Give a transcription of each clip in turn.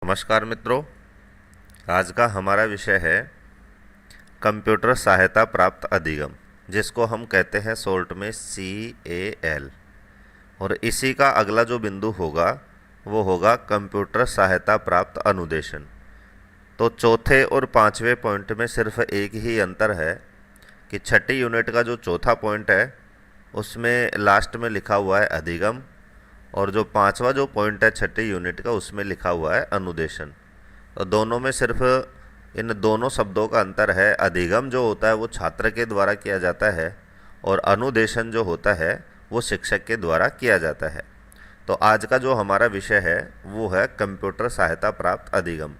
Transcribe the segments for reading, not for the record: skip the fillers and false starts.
नमस्कार मित्रों, आज का हमारा विषय है कंप्यूटर सहायता प्राप्त अधिगम, जिसको हम कहते हैं शॉर्ट में CAL। और इसी का अगला जो बिंदु होगा वो होगा कंप्यूटर सहायता प्राप्त अनुदेशन। तो चौथे और पांचवें पॉइंट में सिर्फ एक ही अंतर है कि छठी यूनिट का जो चौथा पॉइंट है उसमें लास्ट में लिखा हुआ है अधिगम, और जो पांचवा जो पॉइंट है छठी यूनिट का उसमें लिखा हुआ है अनुदेशन। तो दोनों में सिर्फ इन दोनों शब्दों का अंतर है। अधिगम जो होता है वो छात्र के द्वारा किया जाता है और अनुदेशन जो होता है वो शिक्षक के द्वारा किया जाता है। तो आज का जो हमारा विषय है वो है कंप्यूटर सहायता प्राप्त अधिगम,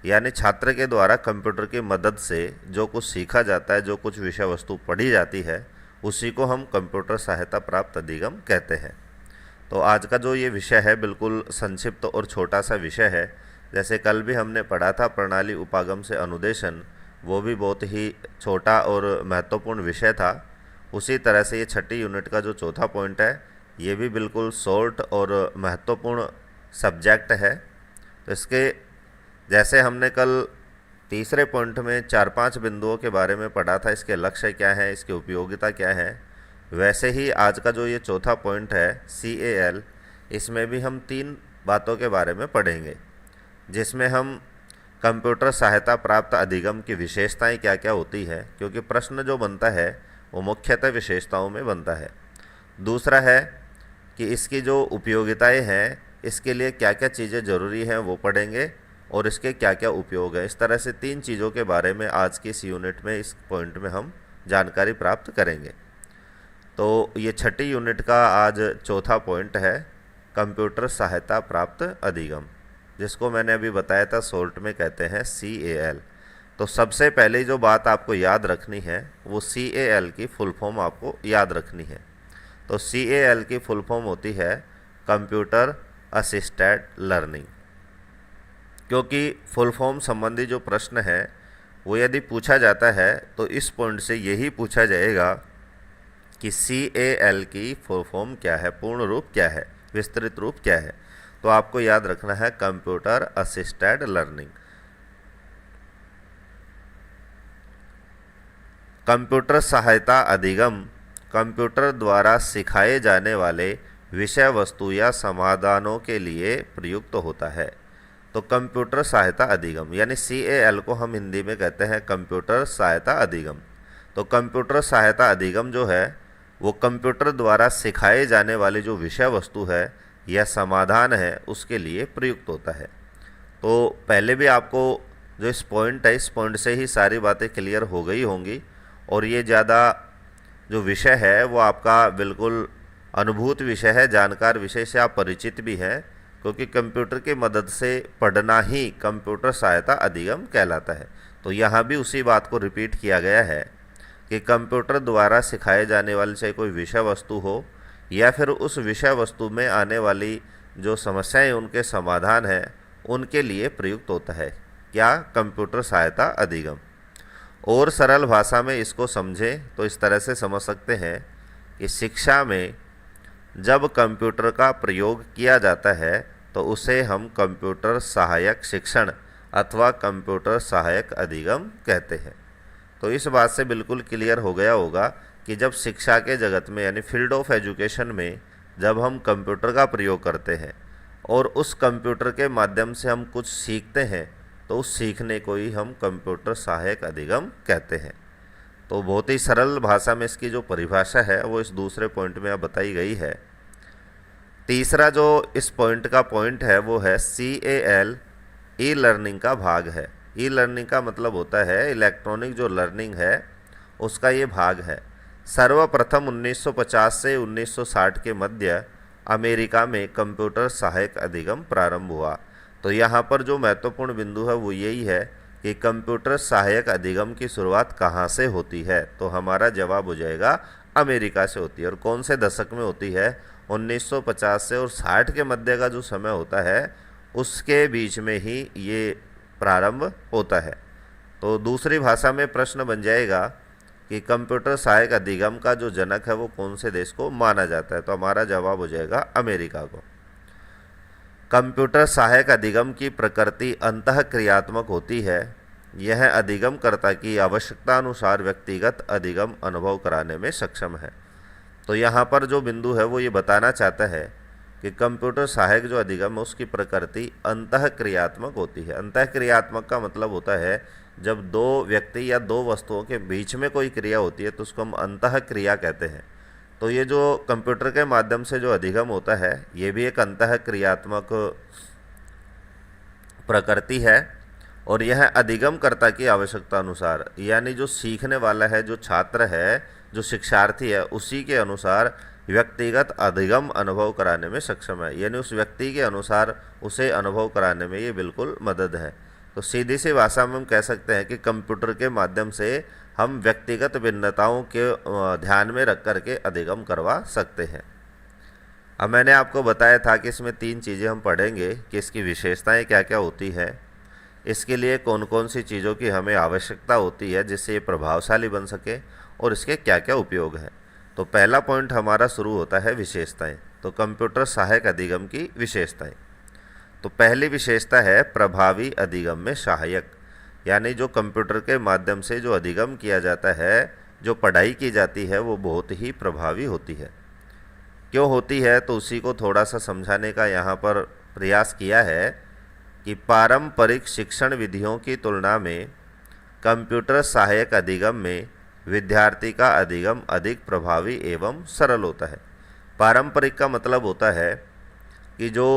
यानी छात्र के द्वारा कंप्यूटर की मदद से जो कुछ सीखा जाता है, जो कुछ विषय वस्तु पढ़ी जाती है, उसी को हम कंप्यूटर सहायता प्राप्त अधिगम कहते हैं। तो आज का जो ये विषय है बिल्कुल संक्षिप्त और छोटा सा विषय है। जैसे कल भी हमने पढ़ा था प्रणाली उपागम से अनुदेशन, वो भी बहुत ही छोटा और महत्वपूर्ण विषय था। उसी तरह से ये छठी यूनिट का जो चौथा पॉइंट है ये भी बिल्कुल शॉर्ट और महत्वपूर्ण सब्जेक्ट है। तो इसके जैसे हमने कल तीसरे पॉइंट में 4-5 बिंदुओं के बारे में पढ़ा था, इसके लक्ष्य क्या है, इसकी उपयोगिता क्या है, वैसे ही आज का जो ये चौथा पॉइंट है CAL, इसमें भी हम 3 बातों के बारे में पढ़ेंगे, जिसमें हम कंप्यूटर सहायता प्राप्त अधिगम की विशेषताएं क्या क्या होती है, क्योंकि प्रश्न जो बनता है वो मुख्यतः विशेषताओं में बनता है। दूसरा है कि इसकी जो उपयोगिताएं हैं, इसके लिए क्या क्या चीज़ें ज़रूरी हैं वो पढ़ेंगे, और इसके क्या क्या उपयोग है। इस तरह से 3 चीज़ों के बारे में आज की इस यूनिट में, इस पॉइंट में हम जानकारी प्राप्त करेंगे। तो ये छठी यूनिट का आज चौथा पॉइंट है कंप्यूटर सहायता प्राप्त अधिगम, जिसको मैंने अभी बताया था शॉर्ट में कहते हैं CAL। तो सबसे पहले जो बात आपको याद रखनी है वो CAL की फुल फॉर्म आपको याद रखनी है। तो CAL की फुल फॉर्म होती है कंप्यूटर असिस्टेड लर्निंग। क्योंकि फुल फॉर्म संबंधी जो प्रश्न है वो यदि पूछा जाता है तो इस पॉइंट से यही पूछा जाएगा कि CAL की फुल फॉर्म क्या है, पूर्ण रूप क्या है, विस्तृत रूप क्या है। तो आपको याद रखना है कंप्यूटर असिस्टेड लर्निंग। कंप्यूटर सहायता अधिगम कंप्यूटर द्वारा सिखाए जाने वाले विषय वस्तु या समाधानों के लिए प्रयुक्त होता है। तो कंप्यूटर सहायता अधिगम यानी CAL को हम हिंदी में कहते हैं कंप्यूटर सहायता अधिगम। तो कंप्यूटर सहायता अधिगम जो है वो कंप्यूटर द्वारा सिखाए जाने वाली जो विषय वस्तु है या समाधान है उसके लिए प्रयुक्त होता है। तो पहले भी आपको जो इस पॉइंट है, इस पॉइंट से ही सारी बातें क्लियर हो गई होंगी, और ये ज़्यादा जो विषय है वो आपका बिल्कुल अनुभूत विषय है, जानकार विषय से आप परिचित भी हैं, क्योंकि कंप्यूटर की मदद से पढ़ना ही कंप्यूटर सहायता अधिगम कहलाता है। तो यहाँ भी उसी बात को रिपीट किया गया है कि कंप्यूटर द्वारा सिखाए जाने वाली, चाहे कोई विषय वस्तु हो या फिर उस विषय वस्तु में आने वाली जो समस्याएं, उनके समाधान हैं, उनके लिए प्रयुक्त होता है क्या, कंप्यूटर सहायता अधिगम। और सरल भाषा में इसको समझें तो इस तरह से समझ सकते हैं कि शिक्षा में जब कंप्यूटर का प्रयोग किया जाता है तो उसे हम कंप्यूटर सहायक शिक्षण अथवा कंप्यूटर सहायक अधिगम कहते हैं। तो इस बात से बिल्कुल क्लियर हो गया होगा कि जब शिक्षा के जगत में यानी फील्ड ऑफ एजुकेशन में जब हम कंप्यूटर का प्रयोग करते हैं और उस कंप्यूटर के माध्यम से हम कुछ सीखते हैं, तो उस सीखने को ही हम कंप्यूटर सहायक अधिगम कहते हैं। तो बहुत ही सरल भाषा में इसकी जो परिभाषा है वो इस दूसरे पॉइंट में अब बताई गई है। तीसरा जो इस पॉइंट का पॉइंट है वो है CAL ई लर्निंग का भाग है। ई लर्निंग का मतलब होता है इलेक्ट्रॉनिक जो लर्निंग है उसका ये भाग है। सर्वप्रथम 1950 से 1960 के मध्य अमेरिका में कंप्यूटर सहायक अधिगम प्रारंभ हुआ। तो यहाँ पर जो महत्वपूर्ण बिंदु है वो यही है कि कंप्यूटर सहायक अधिगम की शुरुआत कहाँ से होती है। तो हमारा जवाब हो जाएगा अमेरिका से होती है। और कौन से दशक में होती है, 1950 से और 60 के मध्य का जो समय होता है उसके बीच में ही ये प्रारंभ होता है। तो दूसरी भाषा में प्रश्न बन जाएगा कि कंप्यूटर सहायक अधिगम का जो जनक है वो कौन से देश को माना जाता है। तो हमारा जवाब हो जाएगा अमेरिका को। कंप्यूटर सहायक अधिगम की प्रकृति अंतः क्रियात्मक होती है। यह अधिगमकर्ता की आवश्यकता अनुसार व्यक्तिगत अधिगम अनुभव कराने में सक्षम है। तो यहाँ पर जो बिंदु है वो ये बताना चाहता है कि कंप्यूटर सहायक जो अधिगम है उसकी प्रकृति अंतः क्रियात्मक होती है। अंतः क्रियात्मक का मतलब होता है जब दो व्यक्ति या दो वस्तुओं के बीच में कोई क्रिया होती है तो उसको हम अंतः क्रिया कहते हैं। तो ये जो कंप्यूटर के माध्यम से जो अधिगम होता है ये भी एक अंतः क्रियात्मक प्रकृति है और यह अधिगमकर्ता की आवश्यकता अनुसार, यानी जो सीखने वाला है, जो छात्र है, जो शिक्षार्थी है, उसी के अनुसार व्यक्तिगत अधिगम अनुभव कराने में सक्षम है। यानी उस व्यक्ति के अनुसार उसे अनुभव कराने में ये बिल्कुल मदद है। तो सीधी सी भाषा में हम कह सकते हैं कि कंप्यूटर के माध्यम से हम व्यक्तिगत भिन्नताओं के ध्यान में रख करके अधिगम करवा सकते हैं। अब मैंने आपको बताया था कि इसमें 3 चीज़ें हम पढ़ेंगे कि इसकी विशेषताएं क्या क्या होती हैं, इसके लिए कौन कौन सी चीज़ों की हमें आवश्यकता होती है जिससे ये प्रभावशाली बन सके और इसके क्या क्या उपयोग हैं। तो पहला पॉइंट हमारा शुरू होता है विशेषताएं। तो कंप्यूटर सहायक अधिगम की विशेषताएं। तो पहली विशेषता है प्रभावी अधिगम में सहायक, यानी जो कंप्यूटर के माध्यम से जो अधिगम किया जाता है, जो पढ़ाई की जाती है, वो बहुत ही प्रभावी होती है। क्यों होती है तो उसी को थोड़ा सा समझाने का यहाँ पर प्रयास किया है कि पारंपरिक शिक्षण विधियों की तुलना में कंप्यूटर सहायक अधिगम में विद्यार्थी का अधिगम अधिक प्रभावी एवं सरल होता है। पारंपरिक का मतलब होता है कि जो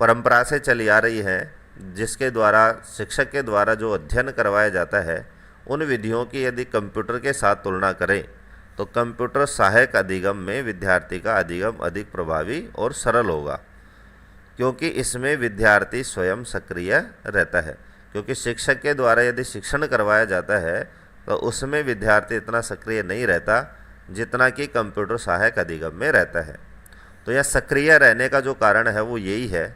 परंपरा से चली आ रही है, जिसके द्वारा शिक्षक के द्वारा जो अध्ययन करवाया जाता है, उन विधियों की यदि कंप्यूटर के साथ तुलना करें तो कंप्यूटर सहायक अधिगम में विद्यार्थी का अधिगम अधिक प्रभावी और सरल होगा, क्योंकि इसमें विद्यार्थी स्वयं सक्रिय रहता है। क्योंकि शिक्षक के द्वारा यदि शिक्षण करवाया जाता है तो उसमें विद्यार्थी इतना सक्रिय नहीं रहता जितना कि कंप्यूटर सहायक अधिगम में रहता है। तो यह सक्रिय रहने का जो कारण है वो यही है,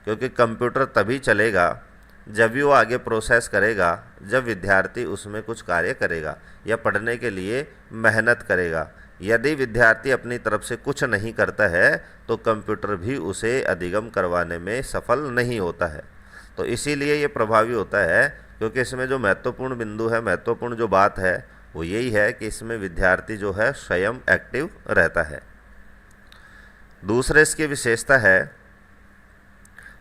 क्योंकि कंप्यूटर तभी चलेगा जब भी वो आगे प्रोसेस करेगा, जब विद्यार्थी उसमें कुछ कार्य करेगा या पढ़ने के लिए मेहनत करेगा। यदि विद्यार्थी अपनी तरफ से कुछ नहीं करता है तो कंप्यूटर भी उसे अधिगम करवाने में सफल नहीं होता है। तो इसीलिए ये प्रभावी होता है, क्योंकि इसमें जो महत्वपूर्ण बिंदु है, महत्वपूर्ण जो बात है वो यही है कि इसमें विद्यार्थी जो है स्वयं एक्टिव रहता है। दूसरे इसकी विशेषता है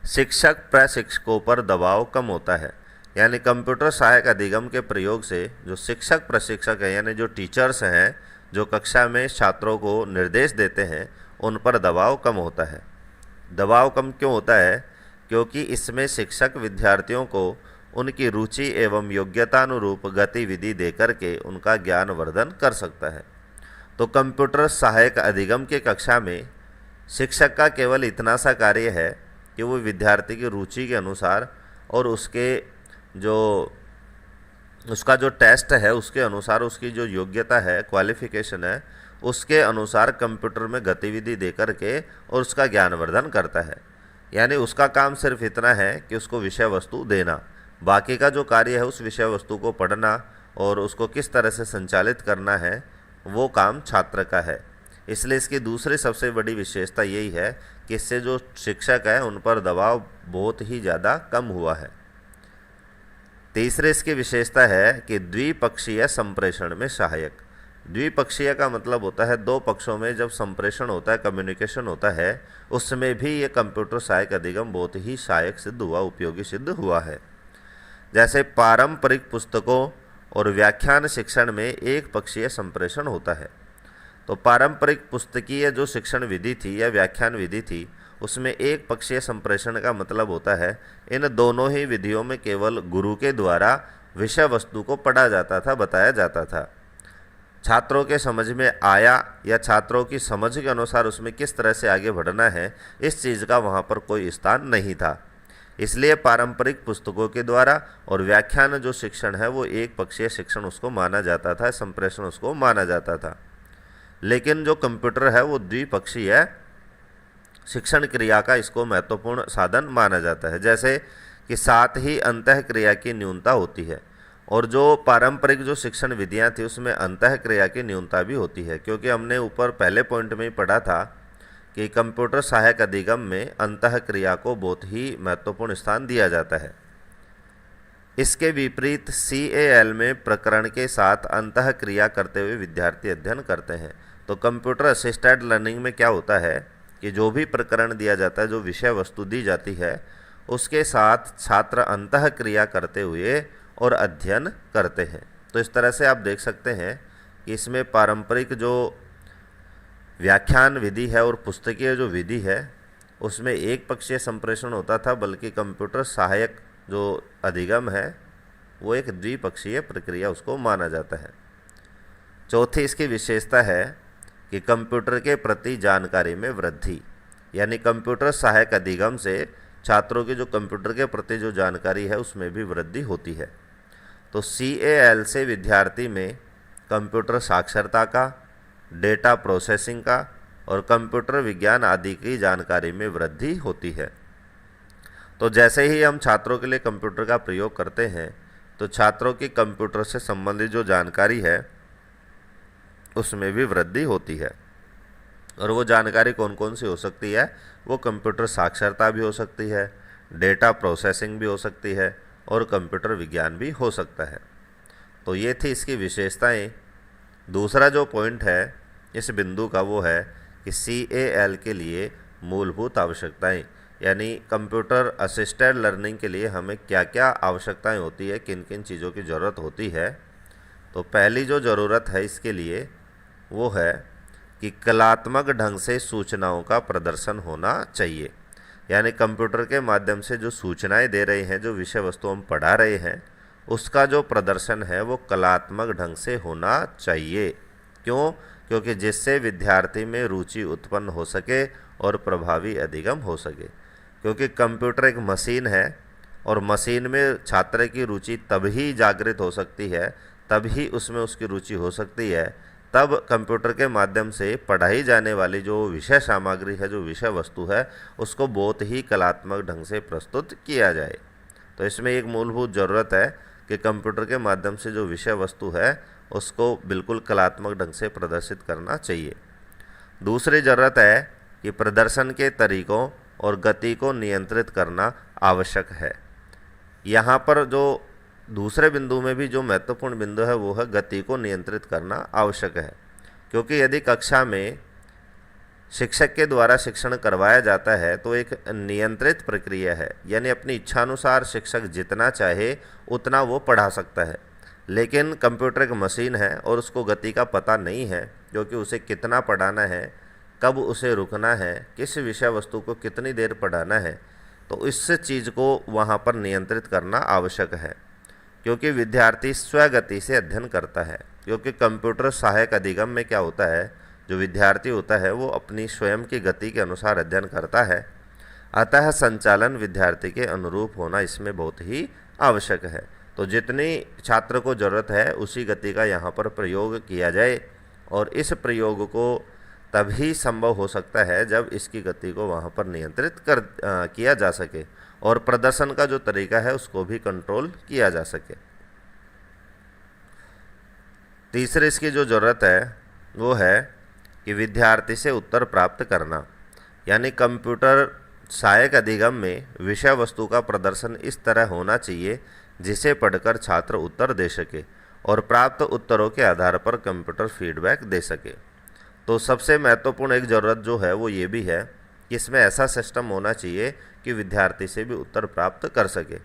शिक्षक प्रशिक्षकों पर दबाव कम होता है। यानी कंप्यूटर सहायक अधिगम के प्रयोग से जो शिक्षक प्रशिक्षक हैं, यानी जो टीचर्स हैं, जो कक्षा में छात्रों को निर्देश देते हैं, उन पर दबाव कम होता है। दबाव कम क्यों होता है? क्योंकि इसमें शिक्षक विद्यार्थियों को उनकी रुचि एवं योग्यता अनुरूप गतिविधि देकर के उनका ज्ञान वर्धन कर सकता है। तो कंप्यूटर सहायक अधिगम के कक्षा में शिक्षक का केवल इतना सा कार्य है कि वो विद्यार्थी की रुचि के अनुसार और उसका जो टेस्ट है उसके अनुसार, उसकी जो योग्यता है, क्वालिफिकेशन है, उसके अनुसार कंप्यूटर में गतिविधि दे करके और उसका ज्ञानवर्धन करता है। यानी उसका काम सिर्फ इतना है कि उसको विषय वस्तु देना, बाकी का जो कार्य है उस विषय वस्तु को पढ़ना और उसको किस तरह से संचालित करना है वो काम छात्र का है। इसलिए इसकी दूसरी सबसे बड़ी विशेषता यही है कि इससे जो शिक्षक है उन पर दबाव बहुत ही ज़्यादा कम हुआ है। तीसरे इसकी विशेषता है कि द्विपक्षीय संप्रेषण में सहायक। द्विपक्षीय का मतलब होता है दो पक्षों में जब संप्रेषण होता है, कम्युनिकेशन होता है, उसमें भी ये कंप्यूटर सहायक अधिगम बहुत ही सहायक सिद्ध हुआ, उपयोगी सिद्ध हुआ है। जैसे पारंपरिक पुस्तकों और व्याख्यान शिक्षण में एक पक्षीय संप्रेषण होता है। तो पारंपरिक पुस्तकीय जो शिक्षण विधि थी या व्याख्यान विधि थी, उसमें एक पक्षीय संप्रेषण का मतलब होता है इन दोनों ही विधियों में केवल गुरु के द्वारा विषय वस्तु को पढ़ा जाता था, बताया जाता था। छात्रों के समझ में आया या छात्रों की समझ के अनुसार उसमें किस तरह से आगे बढ़ना है, इस चीज़ का वहाँ पर कोई स्थान नहीं था। इसलिए पारंपरिक पुस्तकों के द्वारा और व्याख्यान जो शिक्षण है वो एक पक्षीय शिक्षण उसको माना जाता था, संप्रेषण उसको माना जाता था। लेकिन जो कंप्यूटर है वो द्विपक्षीय शिक्षण क्रिया का इसको महत्वपूर्ण साधन माना जाता है। जैसे कि साथ ही अंतः क्रिया की न्यूनता होती है, और जो पारंपरिक जो शिक्षण विधियां थी उसमें अंतः क्रिया की न्यूनता भी होती है, क्योंकि हमने ऊपर पहले पॉइंट में ही पढ़ा था कि कंप्यूटर सहायक अधिगम में अंतःक्रिया को बहुत ही महत्वपूर्ण स्थान दिया जाता है। इसके विपरीत CAL में प्रकरण के साथ अंतःक्रिया करते हुए विद्यार्थी अध्ययन करते हैं। तो कंप्यूटर असिस्टेड लर्निंग में क्या होता है कि जो भी प्रकरण दिया जाता है, जो विषय वस्तु दी जाती है, उसके साथ छात्र अंतःक्रिया करते हुए और अध्ययन करते हैं। तो इस तरह से आप देख सकते हैं कि इसमें पारंपरिक जो व्याख्यान विधि है और पुस्तकीय जो विधि है उसमें एक पक्षीय संप्रेषण होता था, बल्कि कंप्यूटर सहायक जो अधिगम है वो एक द्विपक्षीय प्रक्रिया उसको माना जाता है। चौथी इसकी विशेषता है कि कंप्यूटर के प्रति जानकारी में वृद्धि, यानी कंप्यूटर सहायक अधिगम से छात्रों की जो कंप्यूटर के प्रति जो जानकारी है उसमें भी वृद्धि होती है। तो CAL से विद्यार्थी में कंप्यूटर साक्षरता का, डेटा प्रोसेसिंग का और कंप्यूटर विज्ञान आदि की जानकारी में वृद्धि होती है। तो जैसे ही हम छात्रों के लिए कंप्यूटर का प्रयोग करते हैं तो छात्रों की कंप्यूटर से संबंधित जो जानकारी है उसमें भी वृद्धि होती है। और वो जानकारी कौन कौन सी हो सकती है? वो कंप्यूटर साक्षरता भी हो सकती है, डेटा प्रोसेसिंग भी हो सकती है और कंप्यूटर विज्ञान भी हो सकता है। तो ये थी इसकी विशेषताएं। दूसरा जो पॉइंट है इस बिंदु का वो है कि CAL के लिए मूलभूत आवश्यकताएं, यानी कंप्यूटर असिस्टेड लर्निंग के लिए हमें क्या क्या आवश्यकताएं होती है, किन किन चीज़ों की ज़रूरत होती है। तो पहली जो ज़रूरत है इसके लिए वो है कि कलात्मक ढंग से सूचनाओं का प्रदर्शन होना चाहिए। यानी कंप्यूटर के माध्यम से जो सूचनाएं दे रहे हैं, जो विषय वस्तु हम पढ़ा रहे हैं, उसका जो प्रदर्शन है वो कलात्मक ढंग से होना चाहिए। क्यों? क्योंकि जिससे विद्यार्थी में रुचि उत्पन्न हो सके और प्रभावी अधिगम हो सके। क्योंकि कंप्यूटर एक मशीन है और मशीन में छात्र की रुचि तभी जागृत हो सकती है, तभी उसमें उसकी रुचि हो सकती है, तब कंप्यूटर के माध्यम से पढ़ाई जाने वाली जो विषय सामग्री है, जो विषय वस्तु है, उसको बहुत ही कलात्मक ढंग से प्रस्तुत किया जाए। तो इसमें एक मूलभूत ज़रूरत है कि कंप्यूटर के माध्यम से जो विषय वस्तु है उसको बिल्कुल कलात्मक ढंग से प्रदर्शित करना चाहिए। दूसरी ज़रूरत है कि प्रदर्शन के तरीकों और गति को नियंत्रित करना आवश्यक है। यहाँ पर जो दूसरे बिंदु में भी जो महत्वपूर्ण बिंदु है वो है गति को नियंत्रित करना आवश्यक है। क्योंकि यदि कक्षा में शिक्षक के द्वारा शिक्षण करवाया जाता है तो एक नियंत्रित प्रक्रिया है, यानी अपनी इच्छानुसार शिक्षक जितना चाहे उतना वो पढ़ा सकता है। लेकिन कंप्यूटर एक मशीन है और उसको गति का पता नहीं है, क्योंकि उसे कितना पढ़ाना है, कब उसे रुकना है, किस विषय वस्तु को कितनी देर पढ़ाना है। तो इस चीज़ को वहाँ पर नियंत्रित करना आवश्यक है। क्योंकि विद्यार्थी स्वगति से अध्ययन करता है। क्योंकि कंप्यूटर सहायक अधिगम में क्या होता है, जो विद्यार्थी होता है वो अपनी स्वयं की गति के अनुसार अध्ययन करता है। अतः संचालन विद्यार्थी के अनुरूप होना इसमें बहुत ही आवश्यक है। तो जितनी छात्र को ज़रूरत है उसी गति का यहाँ पर प्रयोग किया जाए, और इस प्रयोग को तभी संभव हो सकता है जब इसकी गति को वहाँ पर नियंत्रित किया जा सके और प्रदर्शन का जो तरीका है उसको भी कंट्रोल किया जा सके। तीसरी इसकी जो ज़रूरत है वो है कि विद्यार्थी से उत्तर प्राप्त करना, यानी कंप्यूटर सहायक अधिगम में विषय वस्तु का प्रदर्शन इस तरह होना चाहिए जिसे पढ़कर छात्र उत्तर दे सके और प्राप्त उत्तरों के आधार पर कंप्यूटर फीडबैक दे सके। तो सबसे महत्वपूर्ण एक ज़रूरत जो है वो ये भी है कि इसमें ऐसा सिस्टम होना चाहिए कि विद्यार्थी से भी उत्तर प्राप्त कर सके।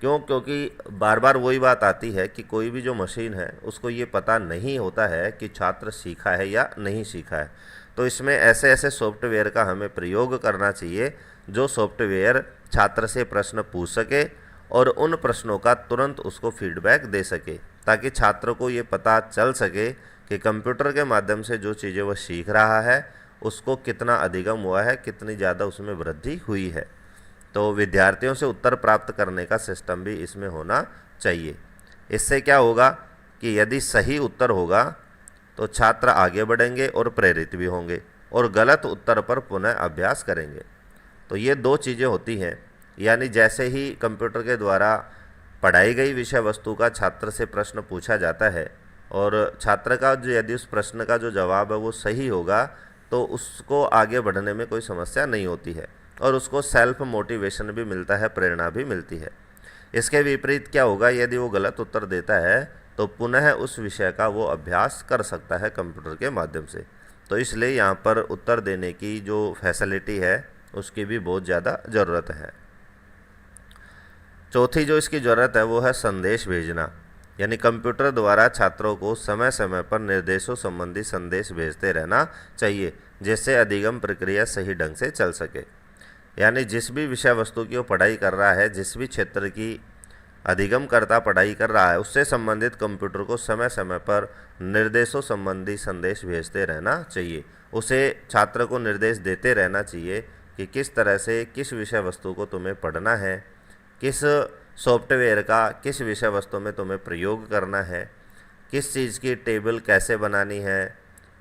क्यों? क्योंकि बार बार वही बात आती है कि कोई भी जो मशीन है उसको ये पता नहीं होता है कि छात्र सीखा है या नहीं सीखा है। तो इसमें ऐसे ऐसे सॉफ्टवेयर का हमें प्रयोग करना चाहिए जो सॉफ्टवेयर छात्र से प्रश्न पूछ सके और उन प्रश्नों का तुरंत उसको फीडबैक दे सके, ताकि छात्र को ये पता चल सके कि कंप्यूटर के माध्यम से जो चीज़ें वह सीख रहा है उसको कितना अधिगम हुआ है, कितनी ज़्यादा उसमें वृद्धि हुई है। तो विद्यार्थियों से उत्तर प्राप्त करने का सिस्टम भी इसमें होना चाहिए। इससे क्या होगा कि यदि सही उत्तर होगा तो छात्र आगे बढ़ेंगे और प्रेरित भी होंगे और गलत उत्तर पर पुनः अभ्यास करेंगे। तो ये दो चीज़ें होती हैं, यानी जैसे ही कंप्यूटर के द्वारा पढ़ाई गई विषय वस्तु का छात्र से प्रश्न पूछा जाता है और छात्र का जो यदि उस प्रश्न का जो जवाब है वो सही होगा तो उसको आगे बढ़ने में कोई समस्या नहीं होती है और उसको सेल्फ मोटिवेशन भी मिलता है, प्रेरणा भी मिलती है। इसके विपरीत क्या होगा, यदि वो गलत उत्तर देता है तो पुनः उस विषय का वो अभ्यास कर सकता है कंप्यूटर के माध्यम से। तो इसलिए यहाँ पर उत्तर देने की जो फैसिलिटी है उसकी भी बहुत ज़्यादा ज़रूरत है। चौथी जो इसकी ज़रूरत है वो है संदेश भेजना, यानी कंप्यूटर द्वारा छात्रों को समय समय पर निर्देशों संबंधी संदेश भेजते रहना चाहिए, जिससे अधिगम प्रक्रिया सही ढंग से चल सके। यानी जिस भी विषय वस्तु की वो पढ़ाई कर रहा है, जिस भी क्षेत्र की अधिगमकर्ता पढ़ाई कर रहा है, उससे संबंधित कंप्यूटर को समय समय पर निर्देशों संबंधी संदेश भेजते रहना चाहिए। उसे छात्र को निर्देश देते रहना चाहिए कि किस तरह से किस विषय वस्तु को तुम्हें पढ़ना है, किस सॉफ्टवेयर का किस विषय वस्तु में तुम्हें प्रयोग करना है, किस चीज़ की टेबल कैसे बनानी है,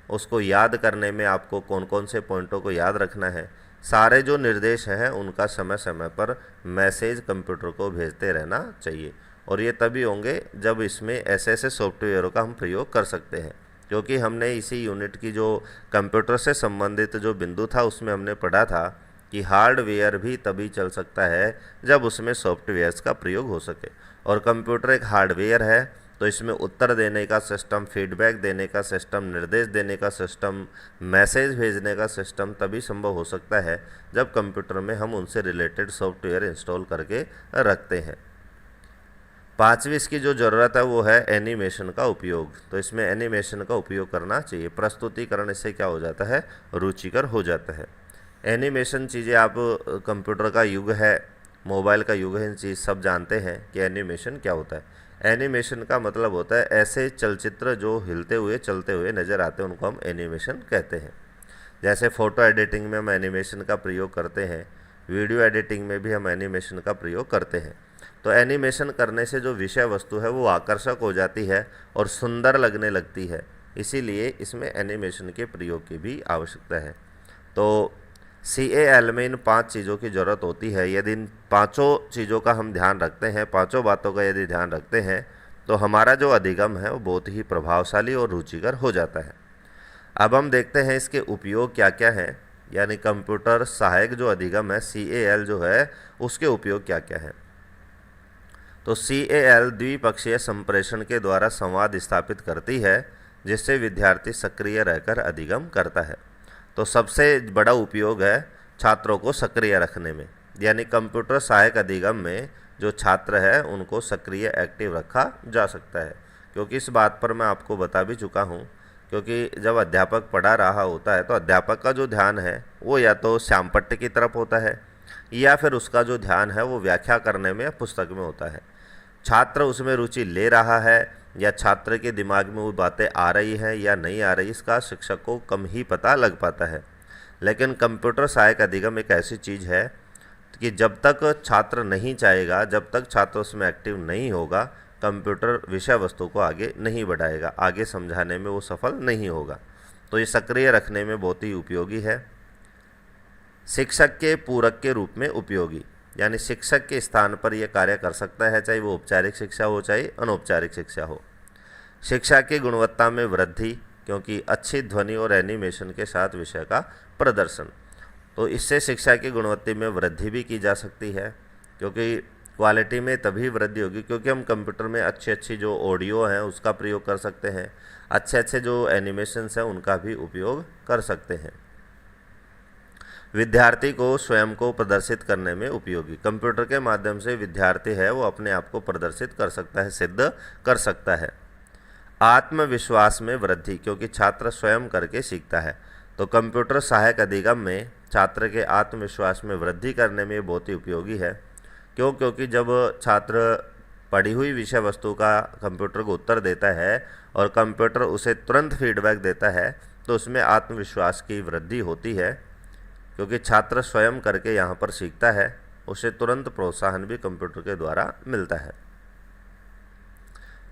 उसको याद करने में आपको कौन कौन से पॉइंटों को याद रखना है। सारे जो निर्देश हैं उनका समय समय पर मैसेज कंप्यूटर को भेजते रहना चाहिए। और ये तभी होंगे जब इसमें ऐसे ऐसे सॉफ्टवेयरों का हम प्रयोग कर सकते हैं, क्योंकि हमने इसी यूनिट की जो कंप्यूटर से संबंधित जो बिंदु था उसमें हमने पढ़ा था कि हार्डवेयर भी तभी चल सकता है जब उसमें सॉफ्टवेयर्स का प्रयोग हो सके। और कंप्यूटर एक हार्डवेयर है, तो इसमें उत्तर देने का सिस्टम, फीडबैक देने का सिस्टम, निर्देश देने का सिस्टम, मैसेज भेजने का सिस्टम तभी संभव हो सकता है जब कंप्यूटर में हम उनसे रिलेटेड सॉफ्टवेयर इंस्टॉल करके रखते हैं। पांचवी इसकी जो ज़रूरत है वो है एनिमेशन का उपयोग। तो इसमें एनिमेशन का उपयोग करना चाहिए। प्रस्तुतिकरण इससे क्या हो जाता है, रुचिकर हो जाता है। एनिमेशन चीज़ें, आप कंप्यूटर का युग है, मोबाइल का युग है, इन चीज़ सब जानते हैं कि एनिमेशन क्या होता है। एनिमेशन का मतलब होता है ऐसे चलचित्र जो हिलते हुए चलते हुए नज़र आते हैं, उनको हम एनिमेशन कहते हैं। जैसे फ़ोटो एडिटिंग में हम एनिमेशन का प्रयोग करते हैं, वीडियो एडिटिंग में भी हम एनिमेशन का प्रयोग करते हैं। तो एनिमेशन करने से जो विषय वस्तु है वो आकर्षक हो जाती है और सुंदर लगने लगती है, इसीलिए इसमें एनिमेशन के प्रयोग की भी आवश्यकता है। तो CAL में इन 5 चीज़ों की ज़रूरत होती है। यदि इन 5 चीज़ों का हम ध्यान रखते हैं, 5 बातों का यदि ध्यान रखते हैं, तो हमारा जो अधिगम है वो बहुत ही प्रभावशाली और रुचिकर हो जाता है। अब हम देखते हैं इसके उपयोग क्या क्या हैं, यानी कंप्यूटर सहायक जो अधिगम है CAL जो है उसके उपयोग क्या क्या है। तो CAL द्विपक्षीय संप्रेषण के द्वारा संवाद स्थापित करती है, जिससे विद्यार्थी सक्रिय रहकर अधिगम करता है। तो सबसे बड़ा उपयोग है छात्रों को सक्रिय रखने में, यानी कंप्यूटर सहायक अधिगम में जो छात्र है उनको सक्रिय एक्टिव रखा जा सकता है। क्योंकि इस बात पर मैं आपको बता भी चुका हूँ, क्योंकि जब अध्यापक पढ़ा रहा होता है तो अध्यापक का जो ध्यान है वो या तो श्यामपट्ट की तरफ होता है या फिर उसका जो ध्यान है वो व्याख्या करने में, पुस्तक में होता है। छात्र उसमें रुचि ले रहा है या छात्र के दिमाग में वो बातें आ रही हैं या नहीं आ रही, इसका शिक्षक को कम ही पता लग पाता है। लेकिन कंप्यूटर सहायक अधिगम एक ऐसी चीज़ है कि जब तक छात्र नहीं चाहेगा, जब तक छात्र उसमें एक्टिव नहीं होगा, कंप्यूटर विषय वस्तु को आगे नहीं बढ़ाएगा, आगे समझाने में वो सफल नहीं होगा। तो ये सक्रिय रखने में बहुत ही उपयोगी है। शिक्षक के पूरक के रूप में उपयोगी, यानी शिक्षक के स्थान पर यह कार्य कर सकता है, चाहे वो औपचारिक शिक्षा हो चाहे अनौपचारिक शिक्षा हो। शिक्षा की गुणवत्ता में वृद्धि, क्योंकि अच्छी ध्वनि और एनिमेशन के साथ विषय का प्रदर्शन, तो इससे शिक्षा की गुणवत्ता में वृद्धि भी की जा सकती है। क्योंकि क्वालिटी में तभी वृद्धि होगी क्योंकि हम कंप्यूटर में अच्छी अच्छी जो ऑडियो हैं उसका प्रयोग कर सकते हैं, अच्छे अच्छे जो एनिमेशंस हैं उनका भी उपयोग कर सकते हैं। विद्यार्थी को स्वयं को प्रदर्शित करने में उपयोगी, कंप्यूटर के माध्यम से विद्यार्थी है वो अपने आप को प्रदर्शित कर सकता है, सिद्ध कर सकता है। आत्मविश्वास में वृद्धि, क्योंकि छात्र स्वयं करके सीखता है, तो कंप्यूटर सहायक अधिगम में छात्र के आत्मविश्वास में वृद्धि करने में बहुत ही उपयोगी है। क्यों? क्योंकि जब छात्र पढ़ी हुई विषय वस्तु का कंप्यूटर को उत्तर देता है और कंप्यूटर उसे तुरंत फीडबैक देता है, तो उसमें आत्मविश्वास की वृद्धि होती है, क्योंकि छात्र स्वयं करके यहाँ पर सीखता है, उसे तुरंत प्रोत्साहन भी कंप्यूटर के द्वारा मिलता है।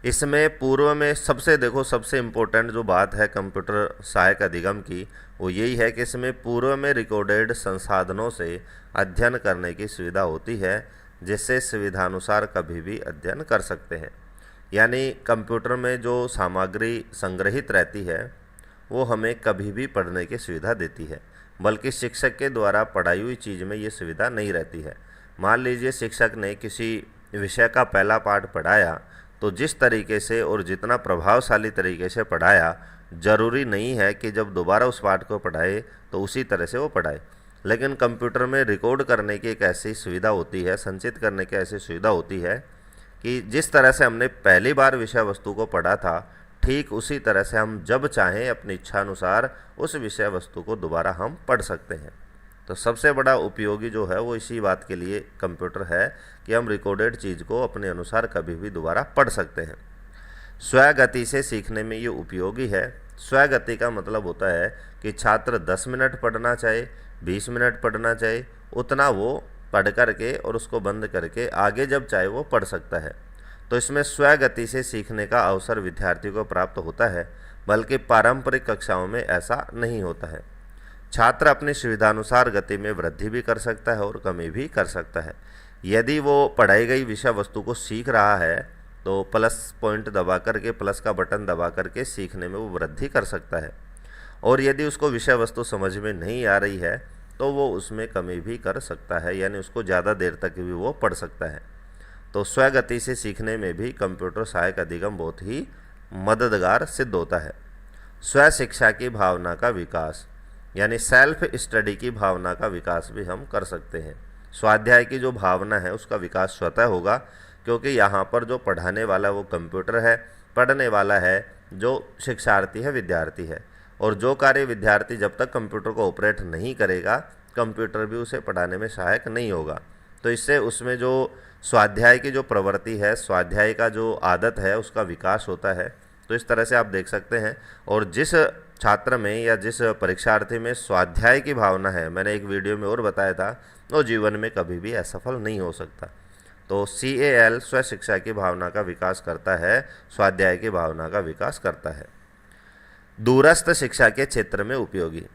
इसमें पूर्व में सबसे इम्पोर्टेंट जो बात है कंप्यूटर सहायक अधिगम की, वो यही है कि इसमें पूर्व में रिकॉर्डेड संसाधनों से अध्ययन करने की सुविधा होती है, जिससे सुविधानुसार कभी भी अध्ययन कर सकते हैं। यानी कंप्यूटर में जो सामग्री संग्रहित रहती है वो हमें कभी भी पढ़ने की सुविधा देती है, बल्कि शिक्षक के द्वारा पढ़ाई हुई चीज़ में ये सुविधा नहीं रहती है। मान लीजिए शिक्षक ने किसी विषय का पहला पाठ पढ़ाया, तो जिस तरीके से और जितना प्रभावशाली तरीके से पढ़ाया, ज़रूरी नहीं है कि जब दोबारा उस पाठ को पढ़ाए तो उसी तरह से वो पढ़ाए। लेकिन कंप्यूटर में रिकॉर्ड करने की एक ऐसी सुविधा होती है, संचित करने की ऐसी सुविधा होती है कि जिस तरह से हमने पहली बार विषय वस्तु को पढ़ा था, ठीक उसी तरह से हम जब चाहें अपनी इच्छा अनुसार उस विषय वस्तु को दोबारा हम पढ़ सकते हैं। तो सबसे बड़ा उपयोगी जो है वो इसी बात के लिए कंप्यूटर है कि हम रिकॉर्डेड चीज़ को अपने अनुसार कभी भी दोबारा पढ़ सकते हैं। स्वगति से सीखने में ये उपयोगी है। स्वगति का मतलब होता है कि छात्र 10 मिनट पढ़ना चाहे, 20 मिनट पढ़ना चाहे, उतना वो पढ़ करके और उसको बंद करके आगे जब चाहे वो पढ़ सकता है। तो इसमें स्वगति से सीखने का अवसर विद्यार्थी को प्राप्त होता है, बल्कि पारंपरिक कक्षाओं में ऐसा नहीं होता है। छात्र अपनी सुविधानुसार गति में वृद्धि भी कर सकता है और कमी भी कर सकता है। यदि वो पढ़ाई गई विषय वस्तु को सीख रहा है तो प्लस पॉइंट दबा करके, प्लस का बटन दबा करके सीखने में वो वृद्धि कर सकता है, और यदि उसको विषय वस्तु समझ में नहीं आ रही है तो वो उसमें कमी भी कर सकता है, यानी उसको ज़्यादा देर तक भी वो पढ़ सकता है। तो स्वगति से सीखने में भी कंप्यूटर सहायक अधिगम बहुत ही मददगार सिद्ध होता है। स्व शिक्षा की भावना का विकास, यानी सेल्फ स्टडी की भावना का विकास भी हम कर सकते हैं। स्वाध्याय की जो भावना है उसका विकास स्वतः होगा, क्योंकि यहाँ पर जो पढ़ाने वाला वो कंप्यूटर है, पढ़ने वाला है जो शिक्षार्थी है, विद्यार्थी है। और जो कार्य विद्यार्थी जब तक कंप्यूटर को ऑपरेट नहीं करेगा, कंप्यूटर भी उसे पढ़ाने में सहायक नहीं होगा। तो इससे उसमें जो स्वाध्याय की जो प्रवृत्ति है, स्वाध्याय का जो आदत है, उसका विकास होता है। तो इस तरह से आप देख सकते हैं। और जिस छात्र में या जिस परीक्षार्थी में स्वाध्याय की भावना है, मैंने एक वीडियो में और बताया था, वो जीवन में कभी भी असफल नहीं हो सकता। तो CAL स्व शिक्षा की भावना का विकास करता है, स्वाध्याय की भावना का विकास करता है। दूरस्थ शिक्षा के क्षेत्र में उपयोगी,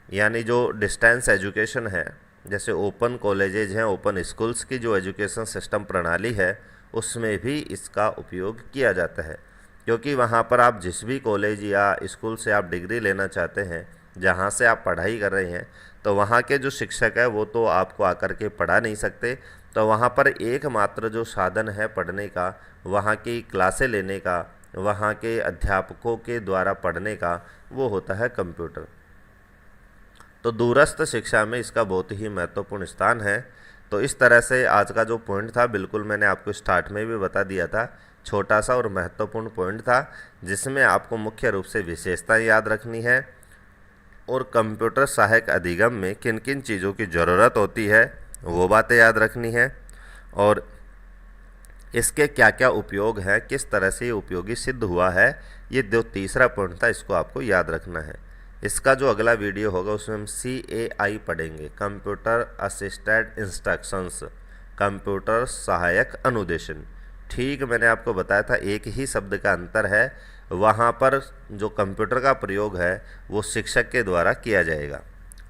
यानी जो डिस्टेंस एजुकेशन है, जैसे ओपन कॉलेजेज हैं, ओपन स्कूल्स की जो एजुकेशन सिस्टम प्रणाली है, उसमें भी इसका उपयोग किया जाता है। क्योंकि वहाँ पर आप जिस भी कॉलेज या स्कूल से आप डिग्री लेना चाहते हैं, जहाँ से आप पढ़ाई कर रहे हैं, तो वहाँ के जो शिक्षक है वो तो आपको आकर के पढ़ा नहीं सकते। तो वहाँ पर एकमात्र जो साधन है पढ़ने का, वहाँ की क्लासें लेने का, वहाँ के अध्यापकों के द्वारा पढ़ने का, वो होता है कंप्यूटर। तो दूरस्थ शिक्षा में इसका बहुत ही महत्वपूर्ण स्थान है। तो इस तरह से आज का जो पॉइंट था, बिल्कुल मैंने आपको स्टार्ट में भी बता दिया था, छोटा सा और महत्वपूर्ण पॉइंट था, जिसमें आपको मुख्य रूप से विशेषताएं याद रखनी है और कंप्यूटर सहायक अधिगम में किन किन चीज़ों की ज़रूरत होती है वो बातें याद रखनी है, और इसके क्या क्या उपयोग है, किस तरह से ये उपयोगी सिद्ध हुआ है। ये जो तीसरा पॉइंट था, इसको आपको याद रखना है। इसका जो अगला वीडियो होगा उसमें हम CAI पढ़ेंगे, कंप्यूटर असिस्टेड इंस्ट्रक्शंस, कंप्यूटर सहायक अनुदेशन। ठीक मैंने आपको बताया था, एक ही शब्द का अंतर है। वहाँ पर जो कंप्यूटर का प्रयोग है वो शिक्षक के द्वारा किया जाएगा,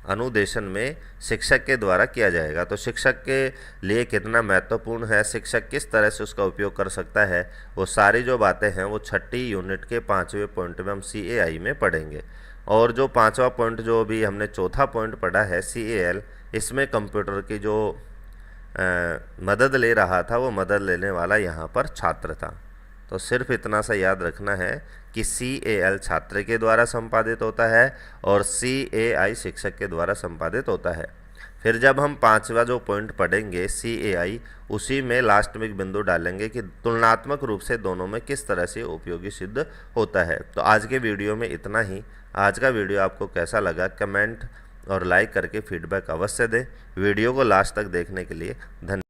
अनुदेशन में शिक्षक के द्वारा किया जाएगा। तो शिक्षक के लिए कितना महत्वपूर्ण है, शिक्षक किस तरह से उसका उपयोग कर सकता है, वो सारी जो बातें हैं वो 6ठी यूनिट के 5वें पॉइंट में हम CAI में पढ़ेंगे। और जो 5वां पॉइंट जो अभी हमने चौथा पॉइंट पढ़ा है CAL, इसमें कंप्यूटर की जो मदद ले रहा था, वो मदद लेने वाला यहाँ पर छात्र था। तो सिर्फ इतना सा याद रखना है कि CAL छात्र के द्वारा संपादित होता है और CAI शिक्षक के द्वारा संपादित होता है। फिर जब हम 5वां जो पॉइंट पढ़ेंगे CAI, उसी में लास्ट में एक बिंदु डालेंगे कि तुलनात्मक रूप से दोनों में किस तरह से उपयोगी सिद्ध होता है। तो आज के वीडियो में इतना ही। आज का वीडियो आपको कैसा लगा, कमेंट और लाइक करके फीडबैक अवश्य दें। वीडियो को लास्ट तक देखने के लिए धन्यवाद।